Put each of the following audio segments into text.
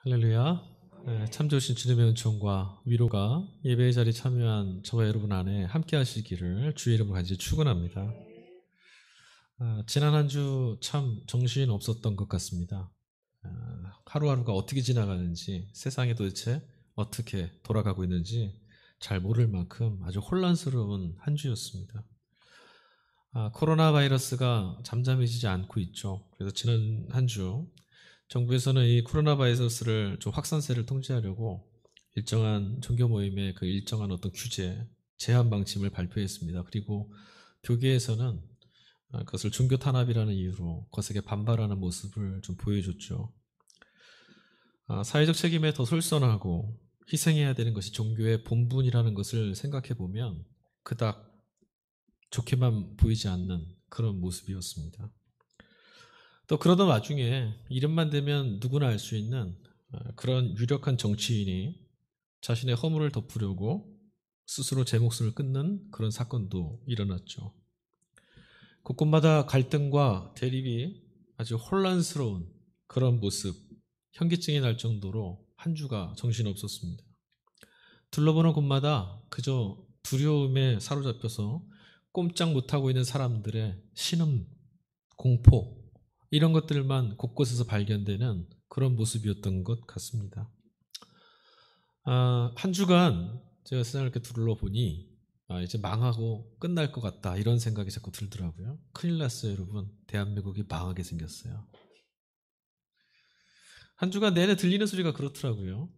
할렐루야. 참 좋으신 주님의 은총과 위로가 예배의 자리에 참여한 저와 여러분 안에 함께 하시기를 주의 이름으로 간절히 축원합니다. 지난 한 주 참 정신 없었던 것 같습니다. 하루하루가 어떻게 지나가는지, 세상이 도대체 어떻게 돌아가고 있는지 잘 모를 만큼 아주 혼란스러운 한 주였습니다. 코로나 바이러스가 잠잠해지지 않고 있죠. 그래서 지난 한 주 정부에서는 이 코로나 바이러스를 좀 확산세를 통제하려고 일정한 종교 모임의 그 일정한 어떤 규제, 제한 방침을 발표했습니다. 그리고 교계에서는 그것을 종교 탄압이라는 이유로 거세게 반발하는 모습을 좀 보여줬죠. 사회적 책임에 더 솔선하고 희생해야 되는 것이 종교의 본분이라는 것을 생각해 보면 그닥 좋게만 보이지 않는 그런 모습이었습니다. 또 그러던 와중에 이름만 대면 누구나 알 수 있는 그런 유력한 정치인이 자신의 허물을 덮으려고 스스로 제 목숨을 끊는 그런 사건도 일어났죠. 곳곳마다 갈등과 대립이 아주 혼란스러운 그런 모습, 현기증이 날 정도로 한 주가 정신없었습니다. 둘러보는 곳마다 그저 두려움에 사로잡혀서 꼼짝 못하고 있는 사람들의 신음, 공포, 이런 것들만 곳곳에서 발견되는 그런 모습이었던 것 같습니다. 한 주간 제가 세상을 이렇게 둘러보니 이제 망하고 끝날 것 같다 이런 생각이 자꾸 들더라고요. 큰일 났어요, 여러분. 대한민국이 망하게 생겼어요. 한 주간 내내 들리는 소리가 그렇더라고요.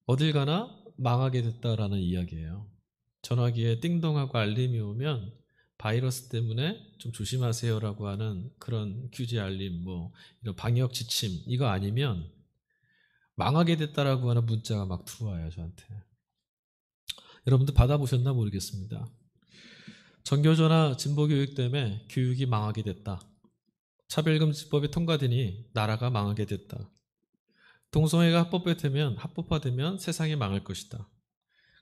어딜 가나 망하게 됐다라는 이야기예요. 전화기에 띵동하고 알림이 오면 바이러스 때문에 좀 조심하세요라고 하는 그런 규제 알림, 이런 방역 지침, 이거 아니면 망하게 됐다라고 하는 문자가 막 들어와요, 저한테. 여러분들 받아보셨나 모르겠습니다. 전교조나 진보교육 때문에 교육이 망하게 됐다. 차별금지법이 통과되니 나라가 망하게 됐다. 동성애가 합법화되면 세상이 망할 것이다.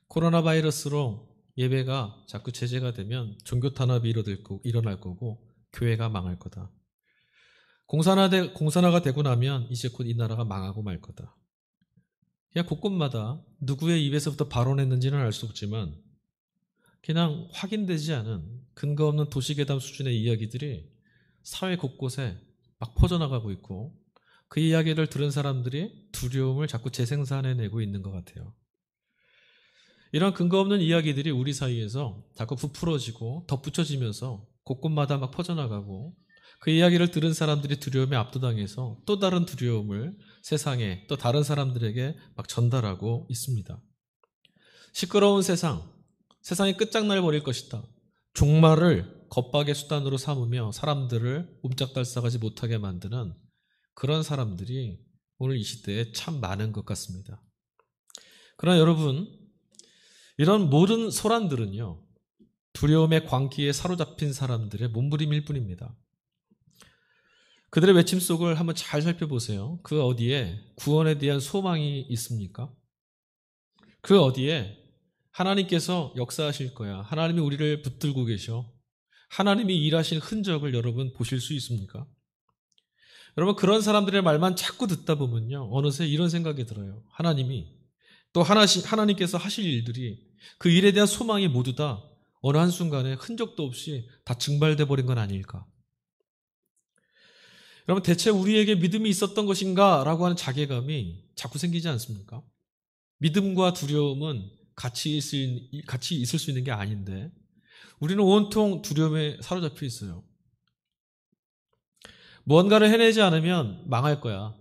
코로나 바이러스로 예배가 자꾸 제재가 되면 종교 탄압이 일어날 거고 교회가 망할 거다. 공산화가 되고 나면 이제 곧 이 나라가 망하고 말 거다. 그냥 곳곳마다 누구의 입에서부터 발언했는지는 알 수 없지만 그냥 확인되지 않은 근거 없는 도시괴담 수준의 이야기들이 사회 곳곳에 막 퍼져나가고 있고 그 이야기를 들은 사람들이 두려움을 자꾸 재생산해내고 있는 것 같아요. 이런 근거 없는 이야기들이 우리 사이에서 자꾸 부풀어지고 덧붙여지면서 곳곳마다 막 퍼져나가고 그 이야기를 들은 사람들이 두려움에 압도당해서 또 다른 두려움을 세상에 또 다른 사람들에게 막 전달하고 있습니다. 시끄러운 세상이 끝장날 버릴 것이다. 종말을 겁박의 수단으로 삼으며 사람들을 옴짝달싹하지 못하게 만드는 그런 사람들이 오늘 이 시대에 참 많은 것 같습니다. 그러나 여러분, 이런 모든 소란들은요, 두려움의 광기에 사로잡힌 사람들의 몸부림일 뿐입니다. 그들의 외침 속을 한번 잘 살펴보세요. 그 어디에 구원에 대한 소망이 있습니까? 그 어디에 하나님께서 역사하실 거야. 하나님이 우리를 붙들고 계셔. 하나님이 일하신 흔적을 여러분 보실 수 있습니까? 여러분, 그런 사람들의 말만 자꾸 듣다 보면요, 어느새 이런 생각이 들어요. 하나님께서 하실 일들이 그 일에 대한 소망이 모두 다 어느 한순간에 흔적도 없이 다 증발돼 버린 건 아닐까. 여러분, 대체 우리에게 믿음이 있었던 것인가? 라고 하는 자괴감이 자꾸 생기지 않습니까? 믿음과 두려움은 같이 있을 수 있는 게 아닌데 우리는 온통 두려움에 사로잡혀 있어요. 뭔가를 해내지 않으면 망할 거야.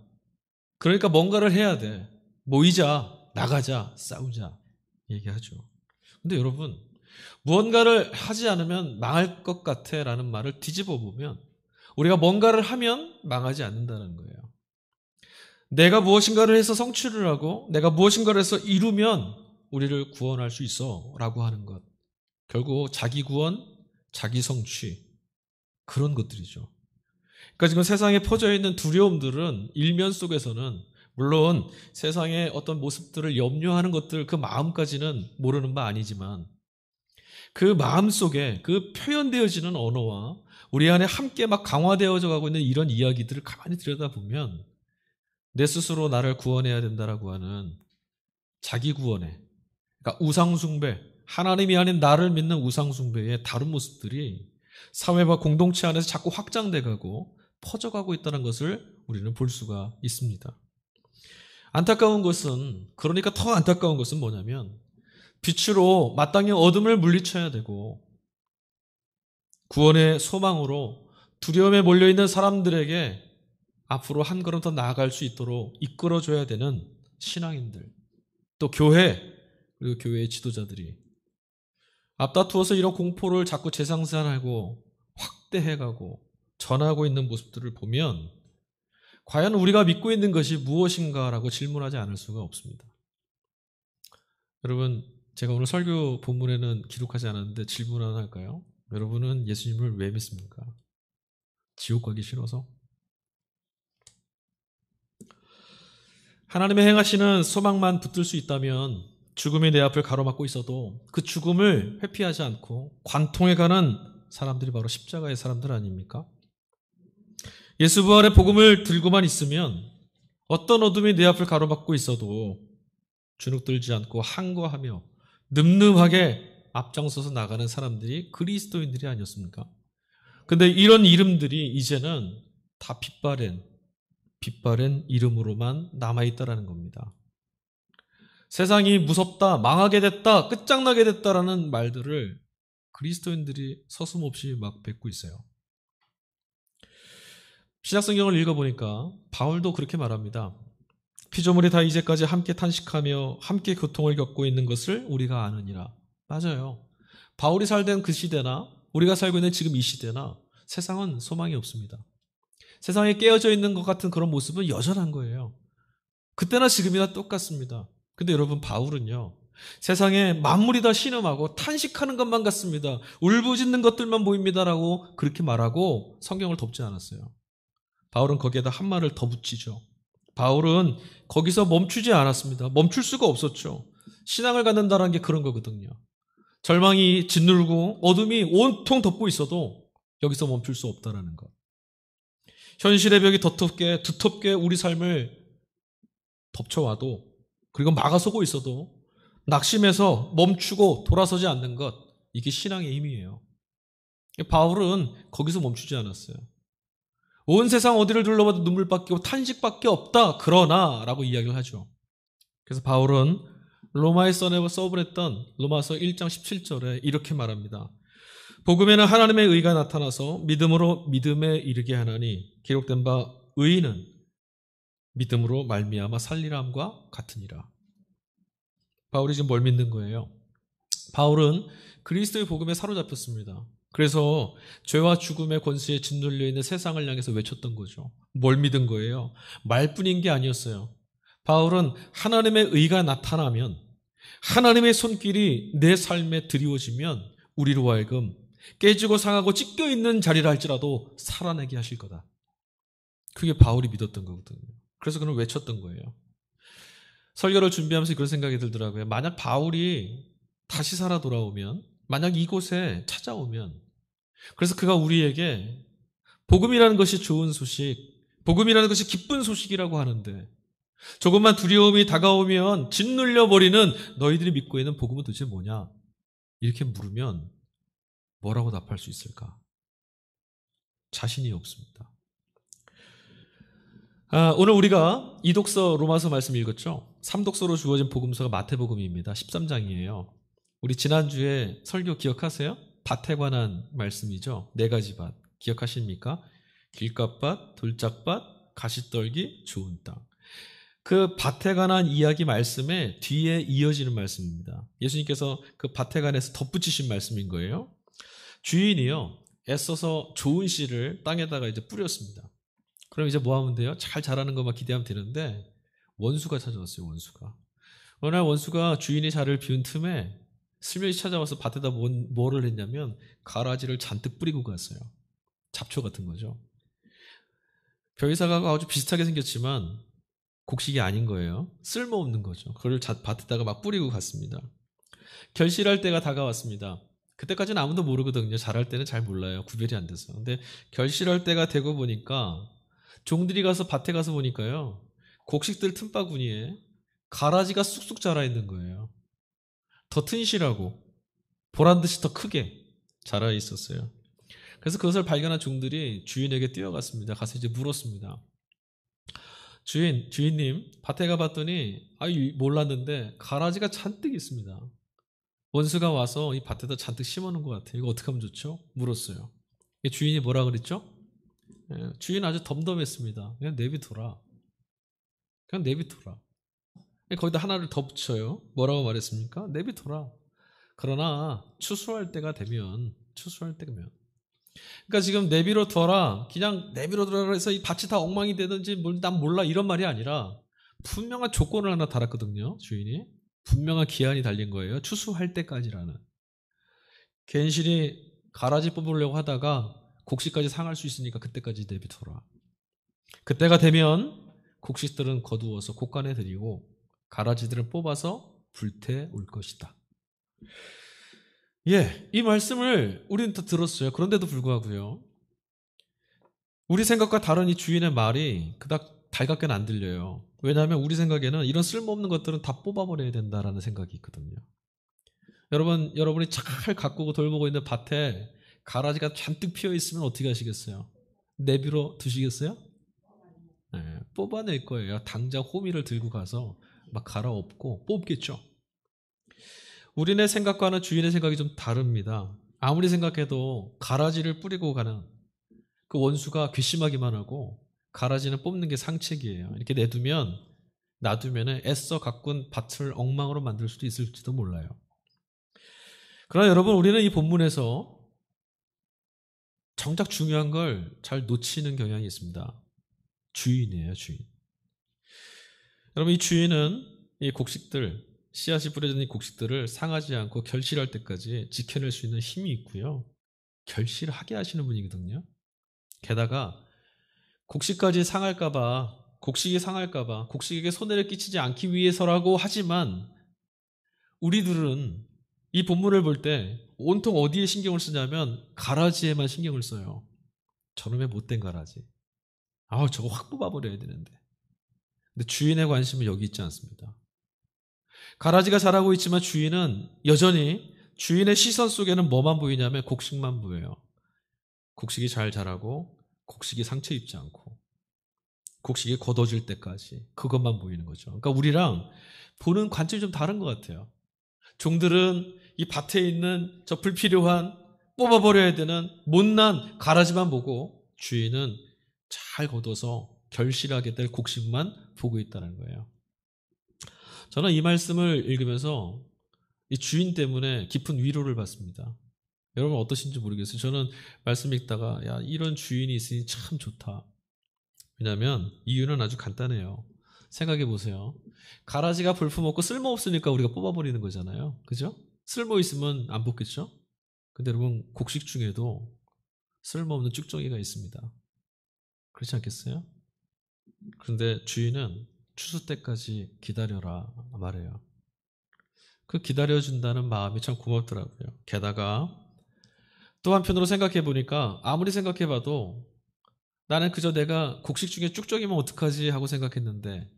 그러니까 뭔가를 해야 돼. 모이자, 나가자, 싸우자 얘기하죠. 근데 여러분, 무언가를 하지 않으면 망할 것 같아 라는 말을 뒤집어 보면 우리가 뭔가를 하면 망하지 않는다는 거예요. 내가 무엇인가를 해서 성취를 하고 내가 무엇인가를 해서 이루면 우리를 구원할 수 있어 라고 하는 것. 결국 자기 구원, 자기 성취, 그런 것들이죠. 그러니까 지금 세상에 퍼져 있는 두려움들은 일면 속에서는 물론 세상의 어떤 모습들을 염려하는 것들, 그 마음까지는 모르는 바 아니지만 그 마음 속에 그 표현되어지는 언어와 우리 안에 함께 막 강화되어져 가고 있는 이런 이야기들을 가만히 들여다보면 내 스스로 나를 구원해야 된다라고 하는 자기 구원에, 그러니까 우상숭배, 하나님이 아닌 나를 믿는 우상숭배의 다른 모습들이 사회와 공동체 안에서 자꾸 확장돼가고 퍼져가고 있다는 것을 우리는 볼 수가 있습니다. 안타까운 것은, 그러니까 더 안타까운 것은 뭐냐면 빛으로 마땅히 어둠을 물리쳐야 되고 구원의 소망으로 두려움에 몰려있는 사람들에게 앞으로 한 걸음 더 나아갈 수 있도록 이끌어줘야 되는 신앙인들, 또 교회, 그리고 교회의 지도자들이 앞다투어서 이런 공포를 자꾸 재생산하고 확대해가고 전하고 있는 모습들을 보면 과연 우리가 믿고 있는 것이 무엇인가라고 질문하지 않을 수가 없습니다. 여러분, 제가 오늘 설교 본문에는 기록하지 않았는데 질문 하나 할까요? 여러분은 예수님을 왜 믿습니까? 지옥 가기 싫어서? 하나님의 행하시는 소망만 붙들 수 있다면 죽음이 내 앞을 가로막고 있어도 그 죽음을 회피하지 않고 관통해 가는 사람들이 바로 십자가의 사람들 아닙니까? 예수 부활의 복음을 들고만 있으면 어떤 어둠이 내 앞을 가로막고 있어도 주눅들지 않고 항거하며 늠름하게 앞장서서 나가는 사람들이 그리스도인들이 아니었습니까? 근데 이런 이름들이 이제는 다 빛바랜 이름으로만 남아있다라는 겁니다. 세상이 무섭다, 망하게 됐다, 끝장나게 됐다라는 말들을 그리스도인들이 서슴없이 막 뱉고 있어요. 신약성경을 읽어보니까 바울도 그렇게 말합니다. 피조물이 다 이제까지 함께 탄식하며 함께 고통을 겪고 있는 것을 우리가 아느니라. 맞아요. 바울이 살던 그 시대나 우리가 살고 있는 지금 이 시대나 세상은 소망이 없습니다. 세상에 깨어져 있는 것 같은 그런 모습은 여전한 거예요. 그때나 지금이나 똑같습니다. 근데 여러분, 바울은요, 세상에 만물이 다 신음하고 탄식하는 것만 같습니다. 울부짖는 것들만 보입니다라고 그렇게 말하고 성경을 덮지 않았어요. 바울은 거기에다 한 말을 더 붙이죠. 바울은 거기서 멈추지 않았습니다. 멈출 수가 없었죠. 신앙을 갖는다는 게 그런 거거든요. 절망이 짓누르고 어둠이 온통 덮고 있어도 여기서 멈출 수 없다는 것. 현실의 벽이 두텁게 우리 삶을 덮쳐와도, 그리고 막아서고 있어도 낙심해서 멈추고 돌아서지 않는 것, 이게 신앙의 힘이에요. 바울은 거기서 멈추지 않았어요. 온 세상 어디를 둘러봐도 눈물밖에 없고 탄식밖에 없다. 그러나 라고 이야기를 하죠. 그래서 바울은 로마에 써보냈던 로마서 1장 17절에 이렇게 말합니다. 복음에는 하나님의 의가 나타나서 믿음으로 믿음에 이르게 하나니 기록된 바 의인은 믿음으로 말미암아 살리람과 같으니라. 바울이 지금 뭘 믿는 거예요? 바울은 그리스도의 복음에 사로잡혔습니다. 그래서 죄와 죽음의 권세에 짓눌려 있는 세상을 향해서 외쳤던 거죠. 뭘 믿은 거예요? 말뿐인 게 아니었어요. 바울은 하나님의 의가 나타나면, 하나님의 손길이 내 삶에 드리워지면 우리로 하여금 깨지고 상하고 찢겨 있는 자리라 할지라도 살아내게 하실 거다. 그게 바울이 믿었던 거거든요. 그래서 그는 외쳤던 거예요. 설교를 준비하면서 그런 생각이 들더라고요. 만약 바울이 다시 살아 돌아오면, 만약 이곳에 찾아오면, 그래서 그가 우리에게 복음이라는 것이 좋은 소식, 복음이라는 것이 기쁜 소식이라고 하는데 조금만 두려움이 다가오면 짓눌려버리는 너희들이 믿고 있는 복음은 도대체 뭐냐? 이렇게 물으면 뭐라고 답할 수 있을까? 자신이 없습니다. 오늘 우리가 2독서 로마서 말씀 읽었죠? 3독서로 주어진 복음서가 마태복음입니다. 13장이에요. 우리 지난주에 설교 기억하세요? 밭에 관한 말씀이죠. 4가지 밭. 기억하십니까? 길갓밭, 돌짝밭, 가시떨기, 좋은 땅. 그 밭에 관한 이야기 말씀에 뒤에 이어지는 말씀입니다. 예수님께서 그 밭에 관해서 덧붙이신 말씀인 거예요. 주인이요, 애써서 좋은 씨를 땅에다가 이제 뿌렸습니다. 그럼 이제 뭐 하면 돼요? 잘 자라는 것만 기대하면 되는데 원수가 찾아왔어요. 원수가. 어느 날 원수가 주인이 자리를 비운 틈에 슬며시 찾아와서 밭에다 뭐를 했냐면 가라지를 잔뜩 뿌리고 갔어요. 잡초 같은 거죠. 벼이사과가 아주 비슷하게 생겼지만 곡식이 아닌 거예요. 쓸모없는 거죠. 그걸 밭에다가 막 뿌리고 갔습니다. 결실할 때가 다가왔습니다. 그때까지는 아무도 모르거든요. 자랄 때는 잘 몰라요. 구별이 안 돼서. 근데 결실할 때가 되고 보니까 종들이 가서 밭에 가서 보니까요, 곡식들 틈바구니에 가라지가 쑥쑥 자라 있는 거예요. 더 튼실하고 보란듯이 더 크게 자라 있었어요. 그래서 그것을 발견한 종들이 주인에게 뛰어갔습니다. 가서 이제 물었습니다. 주인님, 밭에 가봤더니 몰랐는데 가라지가 잔뜩 있습니다. 원수가 와서 이 밭에다 잔뜩 심어놓은 것 같아요. 이거 어떻게 하면 좋죠? 물었어요. 주인이 뭐라 그랬죠? 주인 아주 덤덤했습니다. 그냥 내비둬라. 그냥 내비둬라. 거기다 하나를 더 붙여요. 뭐라고 말했습니까? 내비둬라. 그러나 추수할 때가 되면 그러니까 지금 내비로 둬라, 그냥 내비로 둬라 해서 이 밭이 다 엉망이 되든지 난 몰라 이런 말이 아니라 분명한 조건을 하나 달았거든요. 주인이 분명한 기한이 달린 거예요. 추수할 때까지라는. 괜시리 가라지 뽑으려고 하다가 곡식까지 상할 수 있으니까 그때까지 내비둬라. 그때가 되면 곡식들은 거두어서 곡간에 들이고 가라지들을 뽑아서 불태울 것이다. 이 말씀을 우리는 다 들었어요. 그런데도 불구하고요, 우리 생각과 다른 이 주인의 말이 그닥 달갑게는 안 들려요. 왜냐하면 우리 생각에는 이런 쓸모없는 것들은 다 뽑아버려야 된다라는 생각이 있거든요. 여러분이 잘 가꾸고 돌보고 있는 밭에 가라지가 잔뜩 피어 있으면 어떻게 하시겠어요? 내비로 두시겠어요? 네, 뽑아낼 거예요. 당장 호미를 들고 가서 막 갈아엎고 뽑겠죠. 우리네 생각과는 주인의 생각이 좀 다릅니다. 아무리 생각해도 가라지를 뿌리고 가는 그 원수가 괘씸하기만 하고 가라지는 뽑는 게 상책이에요. 이렇게 놔두면 애써 가꾼 밭을 엉망으로 만들 수도 있을지도 몰라요. 그러나 여러분, 우리는 이 본문에서 정작 중요한 걸 잘 놓치는 경향이 있습니다. 주인이에요, 주인. 여러분, 이 주인은 이 곡식들, 씨앗이 뿌려진 이 곡식들을 상하지 않고 결실할 때까지 지켜낼 수 있는 힘이 있고요. 결실을 하게 하시는 분이거든요. 게다가 곡식이 상할까봐, 곡식에게 손해를 끼치지 않기 위해서라고 하지만 우리들은 이 본문을 볼 때 온통 어디에 신경을 쓰냐면 가라지에만 신경을 써요. 저놈의 못된 가라지. 저거 확 뽑아버려야 되는데. 근데 주인의 관심은 여기 있지 않습니다. 가라지가 자라고 있지만 주인은 여전히 주인의 시선 속에는 뭐만 보이냐면 곡식만 보여요. 곡식이 잘 자라고 곡식이 상처 입지 않고 곡식이 걷어질 때까지 그것만 보이는 거죠. 그러니까 우리랑 보는 관점이 좀 다른 것 같아요. 종들은 이 밭에 있는 저 불필요한 뽑아버려야 되는 못난 가라지만 보고 주인은 잘 걷어서 결실하게 될 곡식만 보고 있다는 거예요. 저는 이 말씀을 읽으면서 이 주인 때문에 깊은 위로를 받습니다. 여러분 어떠신지 모르겠어요. 저는 말씀 읽다가 이런 주인이 있으니 참 좋다. 왜냐하면 이유는 아주 간단해요. 생각해 보세요. 가라지가 볼품없고 쓸모없으니까 우리가 뽑아버리는 거잖아요. 그죠? 쓸모 있으면 안 뽑겠죠? 근데 여러분, 곡식 중에도 쓸모없는 쭉정이가 있습니다. 그렇지 않겠어요? 그런데 주인은 추수 때까지 기다려라 말해요. 그 기다려준다는 마음이 참 고맙더라고요. 게다가 또 한편으로 생각해 보니까 아무리 생각해 봐도 나는 그저 내가 곡식 중에 쭉정이면 어떡하지 하고 생각했는데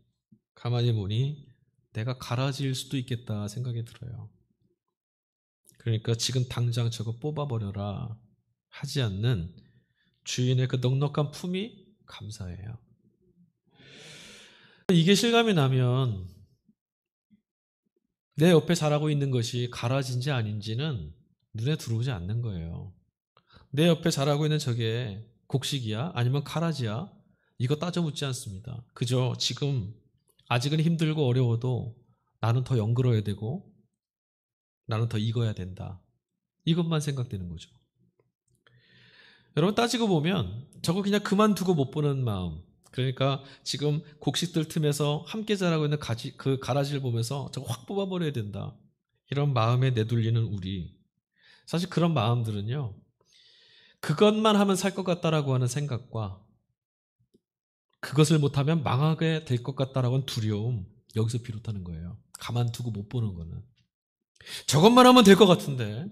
가만히 보니 내가 가라지일 수도 있겠다 생각이 들어요. 그러니까 지금 당장 저거 뽑아버려라 하지 않는 주인의 그 넉넉한 품이 감사해요. 이게 실감이 나면 내 옆에 자라고 있는 것이 가라지인지 아닌지는 눈에 들어오지 않는 거예요. 내 옆에 자라고 있는 저게 곡식이야? 아니면 가라지야? 이거 따져 묻지 않습니다. 그저 지금 아직은 힘들고 어려워도 나는 더 연그러야 되고 나는 더 익어야 된다. 이것만 생각되는 거죠. 여러분 따지고 보면 저거 그냥 그만두고 못 보는 마음, 그러니까 지금 곡식들 틈에서 함께 자라고 있는 그 가라지를 보면서 저거 확 뽑아버려야 된다. 이런 마음에 내돌리는 우리, 사실 그런 마음들은요, 그것만 하면 살 것 같다라고 하는 생각과 그것을 못하면 망하게 될 것 같다라고 하는 두려움, 여기서 비롯하는 거예요. 가만두고 못 보는 거는. 저것만 하면 될 것 같은데,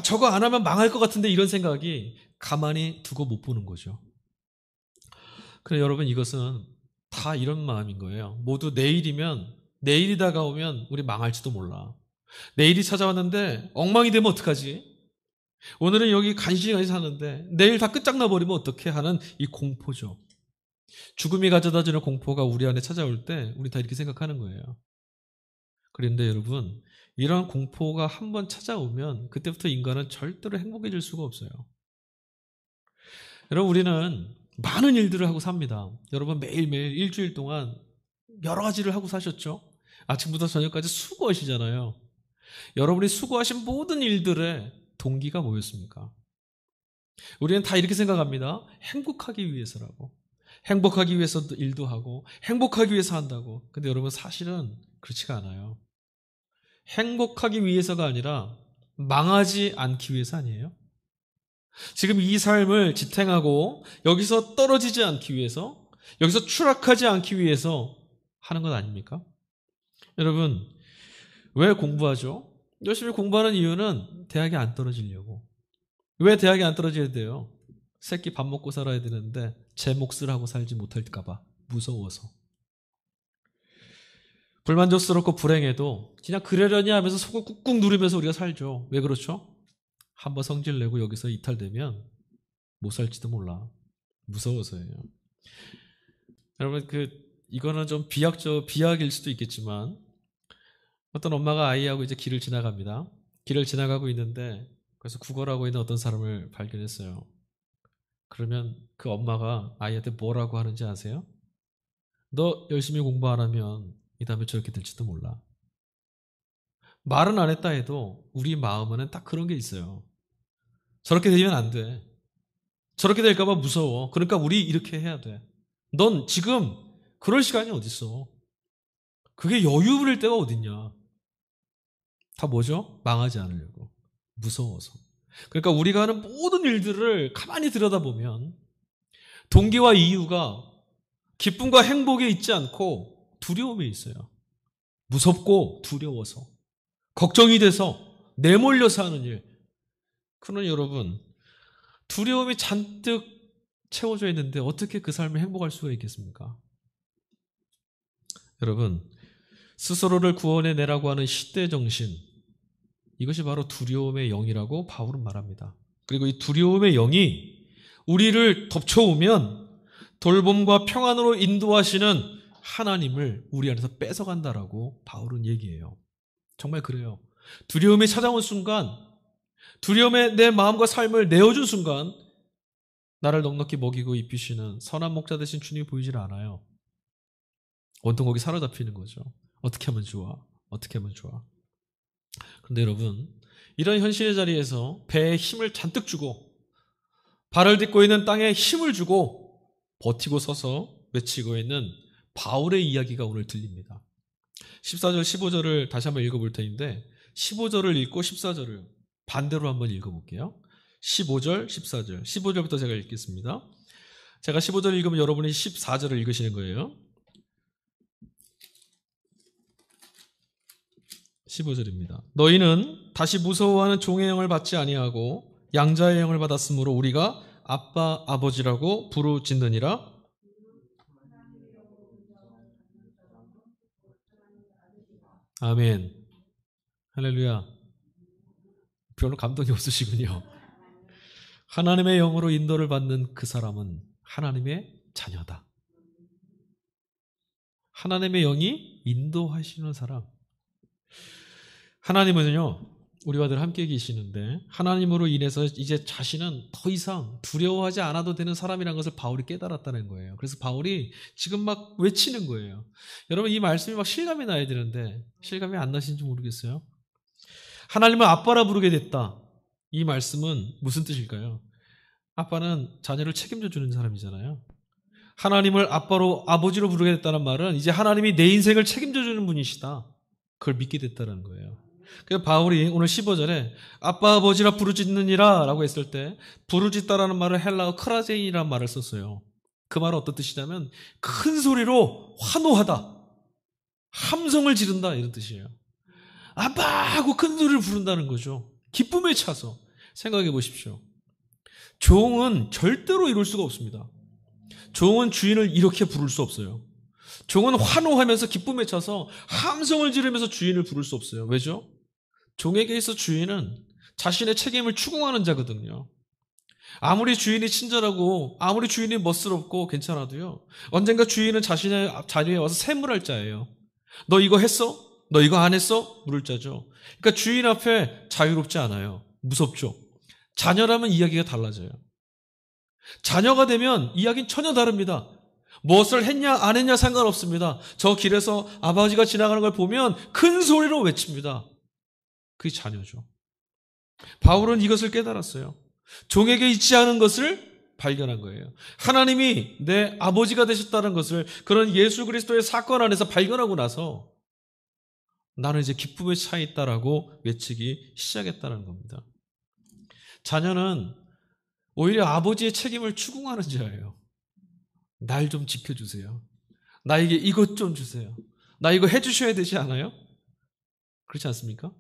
저거 안 하면 망할 것 같은데, 이런 생각이 가만히 두고 못 보는 거죠. 그래 여러분, 이것은 다 다 이런 마음인 거예요. 모두 내일이 다가오면 우리 망할지도 몰라. 내일이 찾아왔는데 엉망이 되면 어떡하지? 오늘은 여기 간신히 사는데 내일 다 끝장나 버리면 어떡해 하는 이 공포죠. 죽음이 가져다주는 공포가 우리 안에 찾아올 때 우리 다 이렇게 생각하는 거예요. 그런데 여러분, 이런 공포가 한번 찾아오면 그때부터 인간은 절대로 행복해질 수가 없어요. 여러분, 우리는 많은 일들을 하고 삽니다. 여러분, 매일매일 일주일 동안 여러 가지를 하고 사셨죠? 아침부터 저녁까지 수고하시잖아요. 여러분이 수고하신 모든 일들의 동기가 뭐였습니까? 우리는 다 이렇게 생각합니다. 행복하기 위해서라고. 행복하기 위해서 일도 하고 행복하기 위해서 한다고. 근데 여러분, 사실은 그렇지가 않아요. 행복하기 위해서가 아니라 망하지 않기 위해서 아니에요? 지금 이 삶을 지탱하고 여기서 떨어지지 않기 위해서, 여기서 추락하지 않기 위해서 하는 것 아닙니까? 여러분, 왜 공부하죠? 열심히 공부하는 이유는 대학에 안 떨어지려고. 왜 대학에 안 떨어져야 돼요? 새끼 밥 먹고 살아야 되는데 제 몫을 하고 살지 못할까 봐 무서워서. 불만족스럽고 불행해도 그냥 그러려니 하면서 속을 꾹꾹 누르면서 우리가 살죠. 왜 그렇죠? 한번 성질 내고 여기서 이탈되면 못 살지도 몰라. 무서워서예요. 여러분, 이거는 좀 비약일 수도 있겠지만, 어떤 엄마가 아이하고 이제 길을 지나갑니다. 길을 지나가고 있는데, 그래서 구걸하고 있는 어떤 사람을 발견했어요. 그러면 그 엄마가 아이한테 뭐라고 하는지 아세요? 너 열심히 공부 안 하면 이 다음에 저렇게 될지도 몰라. 말은 안 했다 해도 우리 마음에는 딱 그런 게 있어요. 저렇게 되면 안 돼. 저렇게 될까 봐 무서워. 그러니까 우리 이렇게 해야 돼. 넌 지금 그럴 시간이 어딨어. 그게 여유 부릴 때가 어딨냐. 다 뭐죠? 망하지 않으려고. 무서워서. 그러니까 우리가 하는 모든 일들을 가만히 들여다보면 동기와 이유가 기쁨과 행복에 있지 않고 두려움에 있어요. 무섭고 두려워서. 걱정이 돼서 내몰려서 하는 일. 그러나 여러분, 두려움이 잔뜩 채워져 있는데 어떻게 그 삶을 행복할 수가 있겠습니까? 여러분, 스스로를 구원해내라고 하는 시대 정신, 이것이 바로 두려움의 영이라고 바울은 말합니다. 그리고 이 두려움의 영이 우리를 덮쳐오면 돌봄과 평안으로 인도하시는 하나님을 우리 안에서 뺏어간다라고 바울은 얘기해요. 정말 그래요. 두려움이 찾아온 순간, 두려움에 내 마음과 삶을 내어준 순간 나를 넉넉히 먹이고 입히시는 선한 목자 되신 주님이 보이질 않아요. 온통 거기 사로잡히는 거죠. 어떻게 하면 좋아? 어떻게 하면 좋아? 그런데 여러분, 이런 현실의 자리에서 배에 힘을 잔뜩 주고 발을 딛고 있는 땅에 힘을 주고 버티고 서서 외치고 있는 바울의 이야기가 오늘 들립니다. 14절, 15절을 다시 한번 읽어볼 텐데 15절을 읽고 14절을 반대로 한번 읽어볼게요. 15절, 14절. 15절부터 제가 읽겠습니다. 제가 15절을 읽으면 여러분이 14절을 읽으시는 거예요. 15절입니다. 너희는 다시 무서워하는 종의 영을 받지 아니하고 양자의 영을 받았으므로 우리가 아빠, 아버지라고 부르짖느니라. 아멘. 할렐루야. 별로 감동이 없으시군요. 하나님의 영으로 인도를 받는 그 사람은 하나님의 자녀다. 하나님의 영이 인도하시는 사람. 하나님은요, 우리와 늘 함께 계시는데 하나님으로 인해서 이제 자신은 더 이상 두려워하지 않아도 되는 사람이라는 것을 바울이 깨달았다는 거예요. 그래서 바울이 지금 막 외치는 거예요. 여러분, 이 말씀이 막 실감이 나야 되는데 실감이 안 나시는지 모르겠어요. 하나님을 아빠라 부르게 됐다. 이 말씀은 무슨 뜻일까요? 아빠는 자녀를 책임져 주는 사람이잖아요. 하나님을 아빠로, 아버지로 부르게 됐다는 말은 이제 하나님이 내 인생을 책임져 주는 분이시다. 그걸 믿게 됐다는 거예요. 그래서 바울이 오늘 15절에 아빠, 아버지라 부르짖느니라 라고 했을 때 부르짖다라는 말을 헬라어 크라제인이라는 말을 썼어요. 그 말은 어떤 뜻이냐면 큰 소리로 환호하다, 함성을 지른다, 이런 뜻이에요. 아빠 하고 큰 소리를 부른다는 거죠. 기쁨에 차서. 생각해 보십시오. 종은 절대로 이룰 수가 없습니다. 종은 주인을 이렇게 부를 수 없어요. 종은 환호하면서 기쁨에 차서 함성을 지르면서 주인을 부를 수 없어요. 왜죠? 종에게 있어 주인은 자신의 책임을 추궁하는 자거든요. 아무리 주인이 친절하고 아무리 주인이 멋스럽고 괜찮아도요, 언젠가 주인은 자신의 자리에 와서 샘물할 자예요. 너 이거 했어? 너 이거 안 했어? 물을 자죠. 그러니까 주인 앞에 자유롭지 않아요. 무섭죠. 자녀라면 이야기가 달라져요. 자녀가 되면 이야기는 전혀 다릅니다. 무엇을 했냐 안 했냐 상관없습니다. 저 길에서 아버지가 지나가는 걸 보면 큰 소리로 외칩니다. 그게 자녀죠. 바울은 이것을 깨달았어요. 종에게 있지 않은 것을 발견한 거예요. 하나님이 내 아버지가 되셨다는 것을 그런 예수 그리스도의 사건 안에서 발견하고 나서 나는 이제 기쁨에 차 있다라고 외치기 시작했다는 겁니다. 자녀는 오히려 아버지의 책임을 추궁하는 자예요. 날 좀 지켜주세요. 나에게 이것 좀 주세요. 나 이거 해주셔야 되지 않아요? 그렇지 않습니까?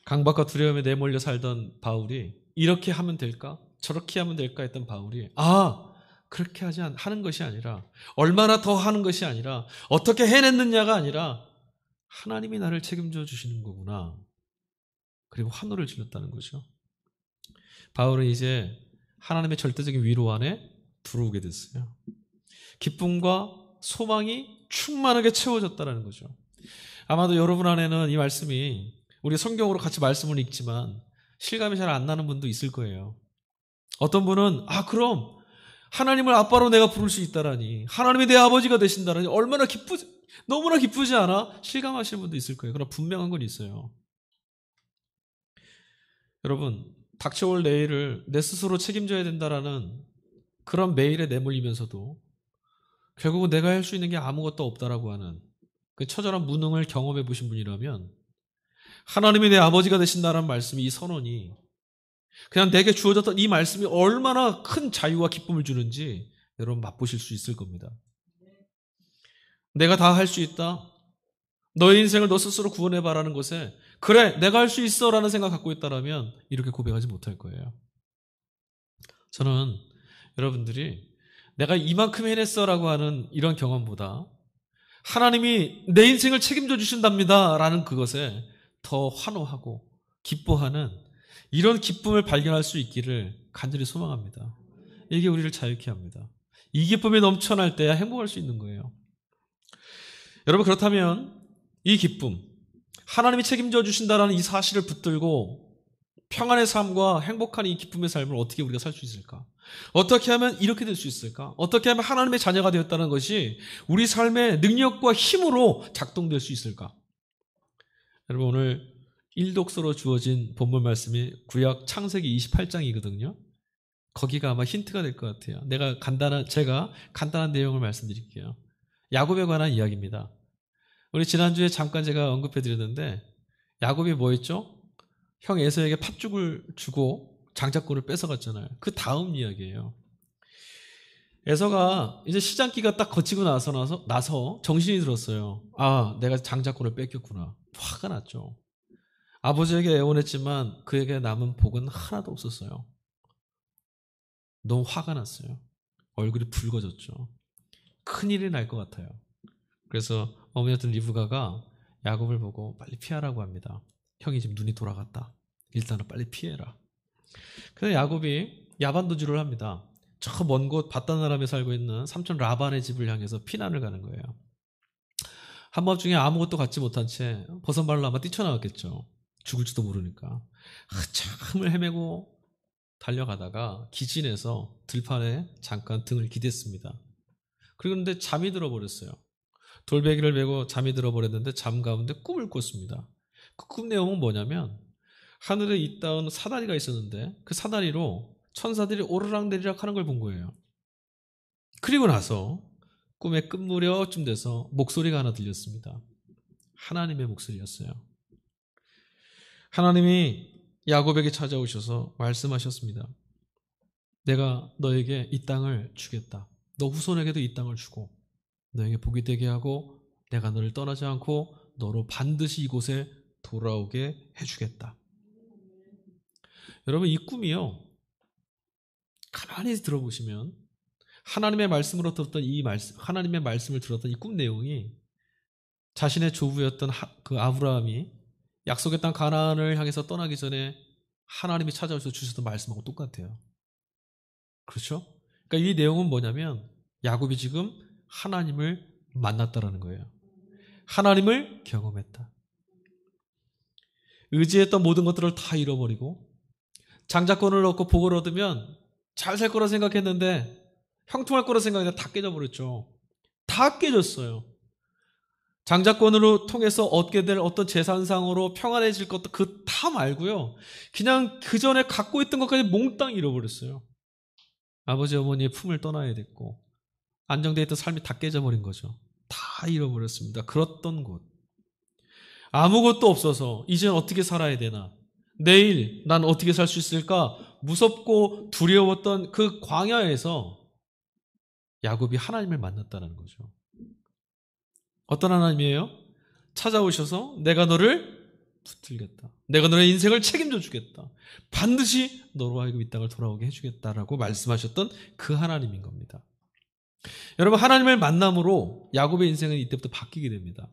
강박과 두려움에 내몰려 살던 바울이 이렇게 하면 될까? 저렇게 하면 될까? 했던 바울이 그렇게 하는 것이 아니라 얼마나 더 하는 것이 아니라 어떻게 해냈느냐가 아니라 하나님이 나를 책임져 주시는 거구나. 그리고 환호를 질렀다는 거죠. 바울은 이제 하나님의 절대적인 위로 안에 들어오게 됐어요. 기쁨과 소망이 충만하게 채워졌다는 거죠. 아마도 여러분 안에는 이 말씀이 우리 성경으로 같이 말씀을 읽지만 실감이 잘 안 나는 분도 있을 거예요. 어떤 분은 그럼 하나님을 아빠로 내가 부를 수 있다라니, 하나님이 내 아버지가 되신다라니 얼마나 너무나 기쁘지 않아? 실감하시는 분도 있을 거예요. 그러나 분명한 건 있어요. 여러분, 닥쳐올 내일을 내 스스로 책임져야 된다라는 그런 매일에 내몰리면서도 결국은 내가 할 수 있는 게 아무것도 없다라고 하는 그 처절한 무능을 경험해 보신 분이라면 하나님이 내 아버지가 되신다는 말씀이, 이 선언이 그냥 내게 주어졌던 이 말씀이 얼마나 큰 자유와 기쁨을 주는지 여러분 맛보실 수 있을 겁니다. 내가 다 할 수 있다. 너의 인생을 너 스스로 구원해봐라는 것에 그래 내가 할 수 있어 라는 생각 갖고 있다면 이렇게 고백하지 못할 거예요. 저는 여러분들이 내가 이만큼 해냈어 라고 하는 이런 경험보다 하나님이 내 인생을 책임져 주신답니다 라는 그것에 더 환호하고 기뻐하는 이런 기쁨을 발견할 수 있기를 간절히 소망합니다. 이게 우리를 자유케 합니다. 이 기쁨이 넘쳐날 때야 행복할 수 있는 거예요. 여러분, 그렇다면 이 기쁨, 하나님이 책임져 주신다라는 이 사실을 붙들고 평안의 삶과 행복한 이 기쁨의 삶을 어떻게 우리가 살 수 있을까? 어떻게 하면 이렇게 될 수 있을까? 어떻게 하면 하나님의 자녀가 되었다는 것이 우리 삶의 능력과 힘으로 작동될 수 있을까? 여러분, 오늘 일독서로 주어진 본문 말씀이 구약 창세기 28장이거든요. 거기가 아마 힌트가 될 것 같아요. 제가 간단한 내용을 말씀드릴게요. 야곱에 관한 이야기입니다. 우리 지난주에 잠깐 제가 언급해 드렸는데 야곱이 뭐 했죠? 형 에서에게 팥죽을 주고 장자권을 뺏어갔잖아요. 그 다음 이야기예요. 에서가 이제 시장기가 딱 거치고 나서 정신이 들었어요. 내가 장자권을 뺏겼구나. 화가 났죠. 아버지에게 애원했지만 그에게 남은 복은 하나도 없었어요. 너무 화가 났어요. 얼굴이 붉어졌죠. 큰일이 날 것 같아요. 그래서 어머니였던 리브가가 야곱을 보고 빨리 피하라고 합니다. 형이 지금 눈이 돌아갔다. 일단은 빨리 피해라. 그래서 야곱이 야반도주를 합니다. 저 먼 곳 바단 아람에 살고 있는 삼촌 라반의 집을 향해서 피난을 가는 거예요. 한밤중에 아무것도 갖지 못한 채 버선발로 아마 뛰쳐나왔겠죠. 죽을지도 모르니까. 한참을 헤매고 달려가다가 기진해서 들판에 잠깐 등을 기댔습니다. 그런데 잠이 들어버렸어요. 돌베개를 메고 잠이 들어버렸는데 잠 가운데 꿈을 꿨습니다. 그 꿈 내용은 뭐냐면 하늘에 있다운 사다리가 있었는데 그 사다리로 천사들이 오르락내리락 하는 걸 본 거예요. 그리고 나서 꿈의 끝무렵쯤 돼서 목소리가 하나 들렸습니다. 하나님의 목소리였어요. 하나님이 야곱에게 찾아오셔서 말씀하셨습니다. 내가 너에게 이 땅을 주겠다. 너 후손에게도 이 땅을 주고 너에게 복이 되게 하고 내가 너를 떠나지 않고 너로 반드시 이곳에 돌아오게 해주겠다. 여러분, 이 꿈이요, 가만히 들어보시면 하나님의 말씀으로 들었던 이 말씀, 하나님의 말씀을 들었던 이 꿈 내용이 자신의 조부였던 그 아브라함이 약속의 땅 가나안을 향해서 떠나기 전에 하나님이 찾아오셔서 주셨던 말씀하고 똑같아요. 그렇죠? 그러니까 이 내용은 뭐냐면 야곱이 지금 하나님을 만났다라는 거예요. 하나님을 경험했다. 의지했던 모든 것들을 다 잃어버리고 장자권을 얻고 복을 얻으면 잘 살 거라 생각했는데 형통할 거라 생각했는데 다 깨져버렸죠. 다 깨졌어요. 장자권으로 통해서 얻게 될 어떤 재산상으로 평안해질 것도 그 다 말고요. 그냥 그 전에 갖고 있던 것까지 몽땅 잃어버렸어요. 아버지 어머니의 품을 떠나야 됐고 안정되어 있던 삶이 다 깨져버린 거죠. 다 잃어버렸습니다. 그렇던 곳. 아무것도 없어서 이제는 어떻게 살아야 되나? 내일 난 어떻게 살 수 있을까? 무섭고 두려웠던 그 광야에서 야곱이 하나님을 만났다는 거죠. 어떤 하나님이에요? 찾아오셔서 내가 너를 붙들겠다. 내가 너의 인생을 책임져 주겠다. 반드시 너로 하여금 이 땅을 돌아오게 해주겠다라고 말씀하셨던 그 하나님인 겁니다. 여러분, 하나님을 만남으로 야곱의 인생은 이때부터 바뀌게 됩니다.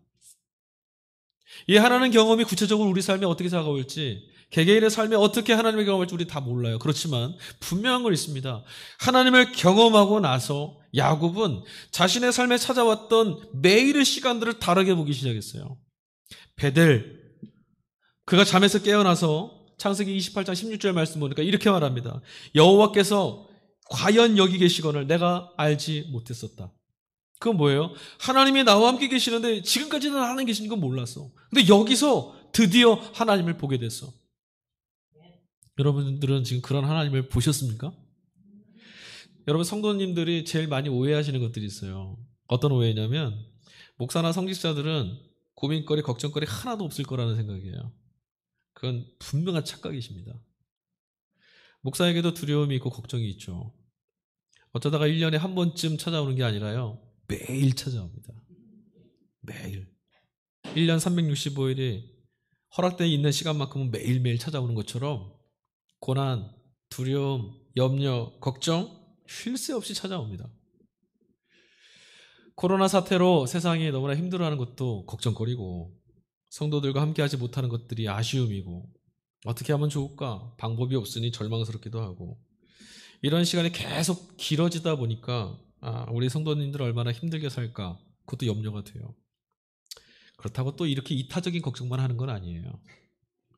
이 하나님 경험이 구체적으로 우리 삶에 어떻게 다가올지, 개개인의 삶에 어떻게 하나님을 경험할지 우리 다 몰라요. 그렇지만 분명한 건 있습니다. 하나님을 경험하고 나서 야곱은 자신의 삶에 찾아왔던 매일의 시간들을 다르게 보기 시작했어요. 베델, 그가 잠에서 깨어나서 창세기 28장 16절 말씀 보니까 이렇게 말합니다. 여호와께서 과연 여기 계시거늘 내가 알지 못했었다. 그건 뭐예요? 하나님이 나와 함께 계시는데 지금까지는 하나님 계신 건 몰랐어. 근데 여기서 드디어 하나님을 보게 됐어. 여러분들은 지금 그런 하나님을 보셨습니까? 여러분, 성도님들이 제일 많이 오해하시는 것들이 있어요. 어떤 오해냐면 목사나 성직자들은 고민거리, 걱정거리 하나도 없을 거라는 생각이에요. 그건 분명한 착각이십니다. 목사에게도 두려움이 있고 걱정이 있죠. 어쩌다가 1년에 한 번쯤 찾아오는 게 아니라요. 매일 찾아옵니다. 매일. 1년 365일이 허락되어 있는 시간만큼은 매일매일 찾아오는 것처럼 고난, 두려움, 염려, 걱정 쉴 새 없이 찾아옵니다. 코로나 사태로 세상이 너무나 힘들어하는 것도 걱정거리고 성도들과 함께하지 못하는 것들이 아쉬움이고 어떻게 하면 좋을까? 방법이 없으니 절망스럽기도 하고 이런 시간이 계속 길어지다 보니까 우리 성도님들 얼마나 힘들게 살까? 그것도 염려가 돼요. 그렇다고 또 이렇게 이타적인 걱정만 하는 건 아니에요.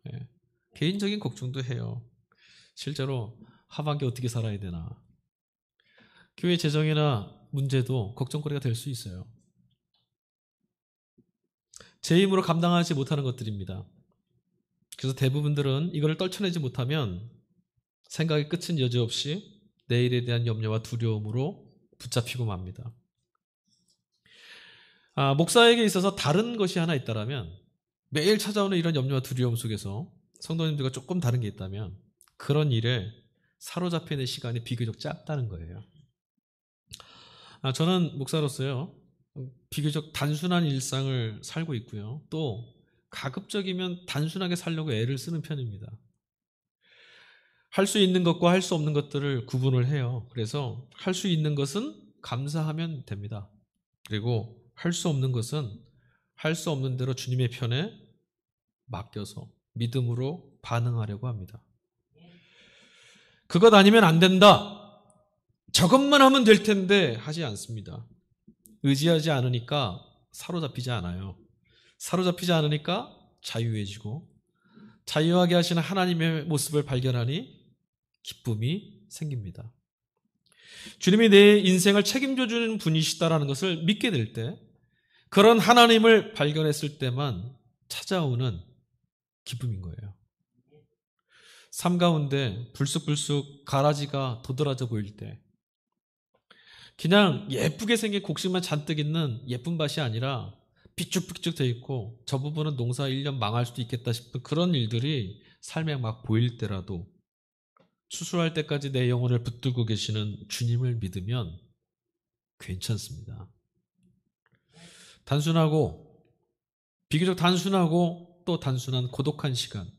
네. 개인적인 걱정도 해요. 실제로 하반기 어떻게 살아야 되나? 교회 재정이나 문제도 걱정거리가 될 수 있어요. 제 힘으로 감당하지 못하는 것들입니다. 그래서 대부분들은 이거를 떨쳐내지 못하면 생각의 끝은 여지없이 내일에 대한 염려와 두려움으로 붙잡히고 맙니다. 목사에게 있어서 다른 것이 하나 있다면 매일 찾아오는 이런 염려와 두려움 속에서 성도님들과 조금 다른 게 있다면 그런 일에 사로잡혀 있는 시간이 비교적 짧다는 거예요. 저는 목사로서요. 비교적 단순한 일상을 살고 있고요. 또 가급적이면 단순하게 살려고 애를 쓰는 편입니다. 할 수 있는 것과 할 수 없는 것들을 구분을 해요. 그래서 할 수 있는 것은 감사하면 됩니다. 그리고 할 수 없는 것은 할 수 없는 대로 주님의 편에 맡겨서 믿음으로 반응하려고 합니다. 그것 아니면 안 된다. 저것만 하면 될 텐데 하지 않습니다. 의지하지 않으니까 사로잡히지 않아요. 사로잡히지 않으니까 자유해지고 자유하게 하시는 하나님의 모습을 발견하니 기쁨이 생깁니다. 주님이 내 인생을 책임져 주는 분이시다라는 것을 믿게 될 때 그런 하나님을 발견했을 때만 찾아오는 기쁨인 거예요. 삶 가운데 불쑥불쑥 가라지가 도드라져 보일 때 그냥 예쁘게 생긴 곡식만 잔뜩 있는 예쁜 밭이 아니라 삐쭉삐쭉 돼 있고 저 부분은 농사 1년 망할 수도 있겠다 싶은 그런 일들이 삶에 막 보일 때라도 추수할 때까지 내 영혼을 붙들고 계시는 주님을 믿으면 괜찮습니다. 단순하고 비교적 단순하고 또 단순한 고독한 시간.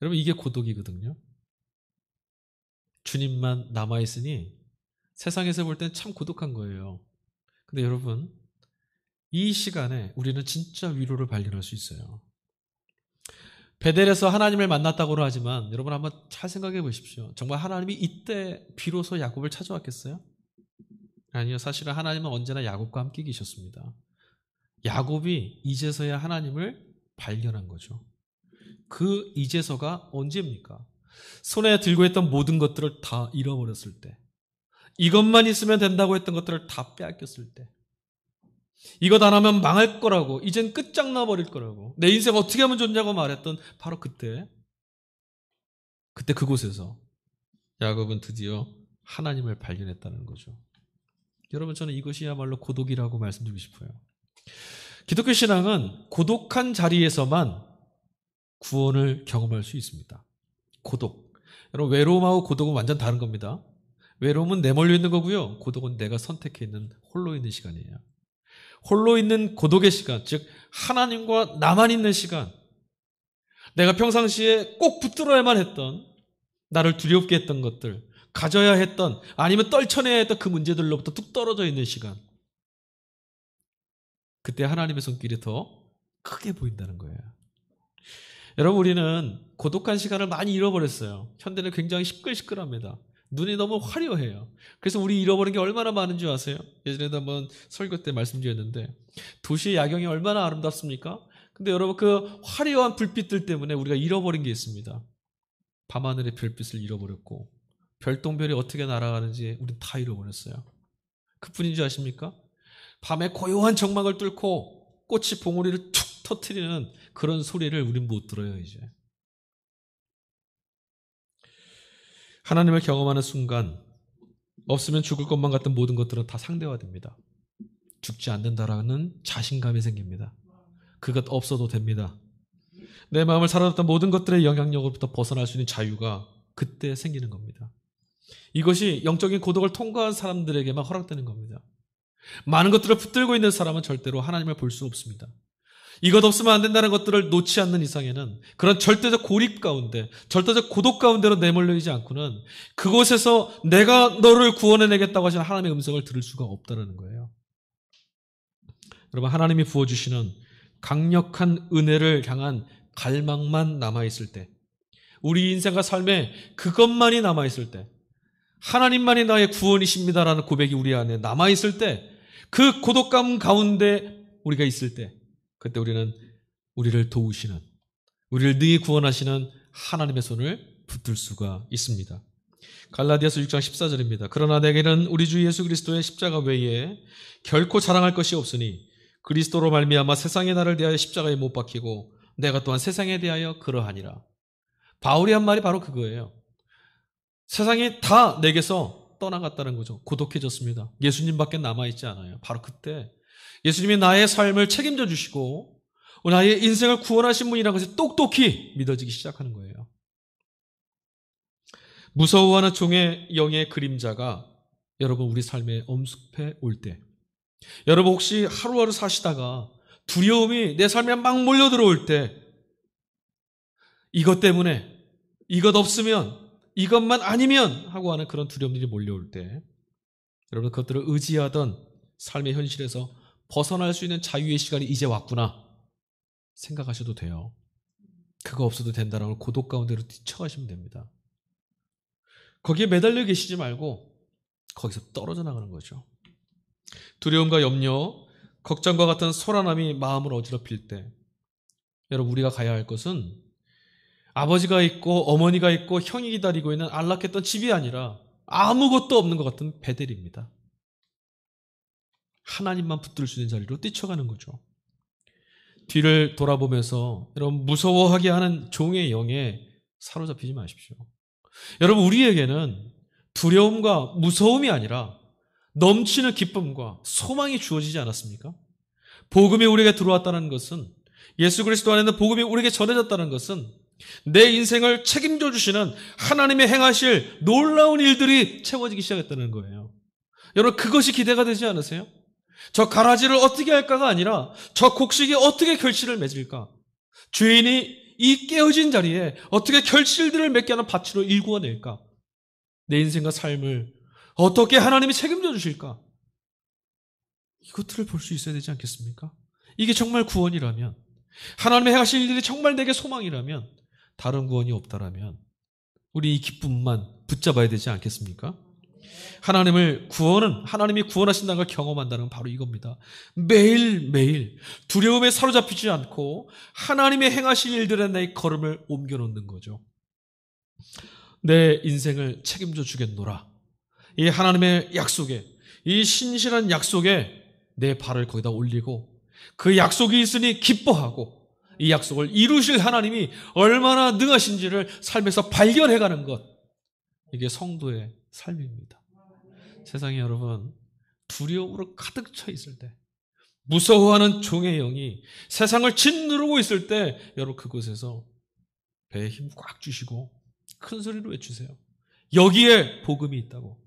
여러분 이게 고독이거든요. 주님만 남아있으니 세상에서 볼 땐 참 고독한 거예요. 근데 여러분, 이 시간에 우리는 진짜 위로를 발견할 수 있어요. 베델에서 하나님을 만났다고는 하지만 여러분 한번 잘 생각해 보십시오. 정말 하나님이 이때 비로소 야곱을 찾아왔겠어요? 아니요. 사실은 하나님은 언제나 야곱과 함께 계셨습니다. 야곱이 이제서야 하나님을 발견한 거죠. 그 이제서가 언제입니까? 손에 들고 있던 모든 것들을 다 잃어버렸을 때, 이것만 있으면 된다고 했던 것들을 다 빼앗겼을 때, 이것 안 하면 망할 거라고, 이젠 끝장나 버릴 거라고, 내 인생 어떻게 하면 좋냐고 말했던 바로 그때 그곳에서 야곱은 드디어 하나님을 발견했다는 거죠. 여러분, 저는 이것이야말로 고독이라고 말씀드리고 싶어요. 기독교 신앙은 고독한 자리에서만 구원을 경험할 수 있습니다. 고독. 여러분, 외로움하고 고독은 완전 다른 겁니다. 외로움은 내몰려 있는 거고요. 고독은 내가 선택해 있는 홀로 있는 시간이에요. 홀로 있는 고독의 시간, 즉 하나님과 나만 있는 시간, 내가 평상시에 꼭 붙들어야만 했던, 나를 두렵게 했던 것들, 가져야 했던, 아니면 떨쳐내야 했던 그 문제들로부터 뚝 떨어져 있는 시간, 그때 하나님의 손길이 더 크게 보인다는 거예요. 여러분, 우리는 고독한 시간을 많이 잃어버렸어요. 현대는 굉장히 시끌시끌합니다. 눈이 너무 화려해요. 그래서 우리 잃어버린 게 얼마나 많은 줄 아세요? 예전에도 한번 설교 때 말씀드렸는데, 도시의 야경이 얼마나 아름답습니까? 근데 여러분, 그 화려한 불빛들 때문에 우리가 잃어버린 게 있습니다. 밤하늘의 별빛을 잃어버렸고, 별똥별이 어떻게 날아가는지 우린 다 잃어버렸어요. 그뿐인 줄 아십니까? 밤에 고요한 정막을 뚫고 꽃이 봉우리를 툭 터뜨리는 그런 소리를 우린 못 들어요, 이제. 하나님을 경험하는 순간 없으면 죽을 것만 같은 모든 것들은 다 상대화됩니다. 죽지 않는다라는 자신감이 생깁니다. 그것 없어도 됩니다. 내 마음을 사로잡던 모든 것들의 영향력으로부터 벗어날 수 있는 자유가 그때 생기는 겁니다. 이것이 영적인 고독을 통과한 사람들에게만 허락되는 겁니다. 많은 것들을 붙들고 있는 사람은 절대로 하나님을 볼 수 없습니다. 이것 없으면 안 된다는 것들을 놓지 않는 이상에는 그런 절대적 고립 가운데, 절대적 고독 가운데로 내몰리지 않고는 그곳에서 내가 너를 구원해내겠다고 하시는 하나님의 음성을 들을 수가 없다는 거예요. 여러분, 하나님이 부어주시는 강력한 은혜를 향한 갈망만 남아있을 때, 우리 인생과 삶에 그것만이 남아있을 때, 하나님만이 나의 구원이십니다라는 고백이 우리 안에 남아있을 때, 그 고독감 가운데 우리가 있을 때, 그때 우리는 우리를 도우시는, 우리를 능히 구원하시는 하나님의 손을 붙들 수가 있습니다. 갈라디아서 6장 14절입니다. 그러나 내게는 우리 주 예수 그리스도의 십자가 외에 결코 자랑할 것이 없으니 그리스도로 말미암아 세상의 나를 대하여 십자가에 못 박히고 내가 또한 세상에 대하여 그러하니라. 바울이 한 말이 바로 그거예요. 세상이 다 내게서 떠나갔다는 거죠. 고독해졌습니다. 예수님밖에 남아있지 않아요. 바로 그때 예수님이 나의 삶을 책임져 주시고 나의 인생을 구원하신 분이라는 것이 똑똑히 믿어지기 시작하는 거예요. 무서워하는 종의 영의 그림자가 여러분 우리 삶에 엄습해 올 때, 여러분 혹시 하루하루 사시다가 두려움이 내 삶에 막 몰려 들어올 때, 이것 때문에, 이것 없으면, 이것만 아니면 하고 하는 그런 두려움들이 몰려올 때, 여러분 그것들을 의지하던 삶의 현실에서 벗어날 수 있는 자유의 시간이 이제 왔구나 생각하셔도 돼요. 그거 없어도 된다는 걸 고독 가운데로 뛰쳐가시면 됩니다. 거기에 매달려 계시지 말고 거기서 떨어져 나가는 거죠. 두려움과 염려, 걱정과 같은 소란함이 마음을 어지럽힐 때, 여러분 우리가 가야 할 것은 아버지가 있고 어머니가 있고 형이 기다리고 있는 안락했던 집이 아니라 아무것도 없는 것 같은 베델입니다. 하나님만 붙들 수 있는 자리로 뛰쳐가는 거죠. 뒤를 돌아보면서 여러분 무서워하게 하는 종의 영에 사로잡히지 마십시오. 여러분 우리에게는 두려움과 무서움이 아니라 넘치는 기쁨과 소망이 주어지지 않았습니까? 복음이 우리에게 들어왔다는 것은, 예수 그리스도 안에는 복음이 우리에게 전해졌다는 것은 내 인생을 책임져 주시는 하나님의 행하실 놀라운 일들이 채워지기 시작했다는 거예요. 여러분 그것이 기대가 되지 않으세요? 저 가라지를 어떻게 할까가 아니라 저 곡식이 어떻게 결실을 맺을까? 죄인이 이 깨어진 자리에 어떻게 결실들을 맺게 하는 밭으로 일구어낼까? 내 인생과 삶을 어떻게 하나님이 책임져 주실까? 이것들을 볼 수 있어야 되지 않겠습니까? 이게 정말 구원이라면, 하나님의 행하실 일들이 정말 내게 소망이라면, 다른 구원이 없다라면 우리 이 기쁨만 붙잡아야 되지 않겠습니까? 하나님이 구원하신다는 걸 경험한다는 건 바로 이겁니다. 매일매일 두려움에 사로잡히지 않고 하나님의 행하실 일들에 내 걸음을 옮겨놓는 거죠. 내 인생을 책임져 주겠노라. 이 하나님의 약속에, 이 신실한 약속에 내 발을 거기다 올리고 그 약속이 있으니 기뻐하고 이 약속을 이루실 하나님이 얼마나 능하신지를 삶에서 발견해가는 것, 이게 성도의 삶입니다. 세상에 여러분, 두려움으로 가득 차 있을 때, 무서워하는 종의 영이 세상을 짓누르고 있을 때, 여러분 그곳에서 배에 힘 꽉 주시고 큰 소리로 외치세요. 여기에 복음이 있다고.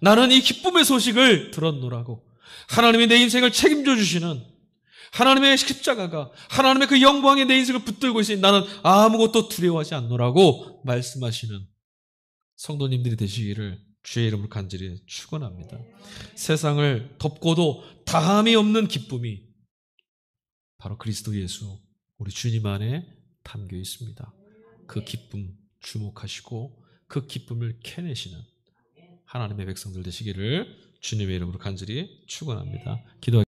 나는 이 기쁨의 소식을 들었노라고. 하나님이 내 인생을 책임져 주시는 하나님의 십자가가, 하나님의 그 영광에 내 인생을 붙들고 있으니 나는 아무것도 두려워하지 않노라고 말씀하시는 성도님들이 되시기를 주의 이름으로 간절히 축원합니다. 세상을 덮고도 다함이 없는 기쁨이 바로 그리스도 예수, 우리 주님 안에 담겨 있습니다. 그 기쁨 주목하시고 그 기쁨을 캐내시는 하나님의 백성들 되시기를 주님의 이름으로 간절히 축원합니다. 기도하겠습니다.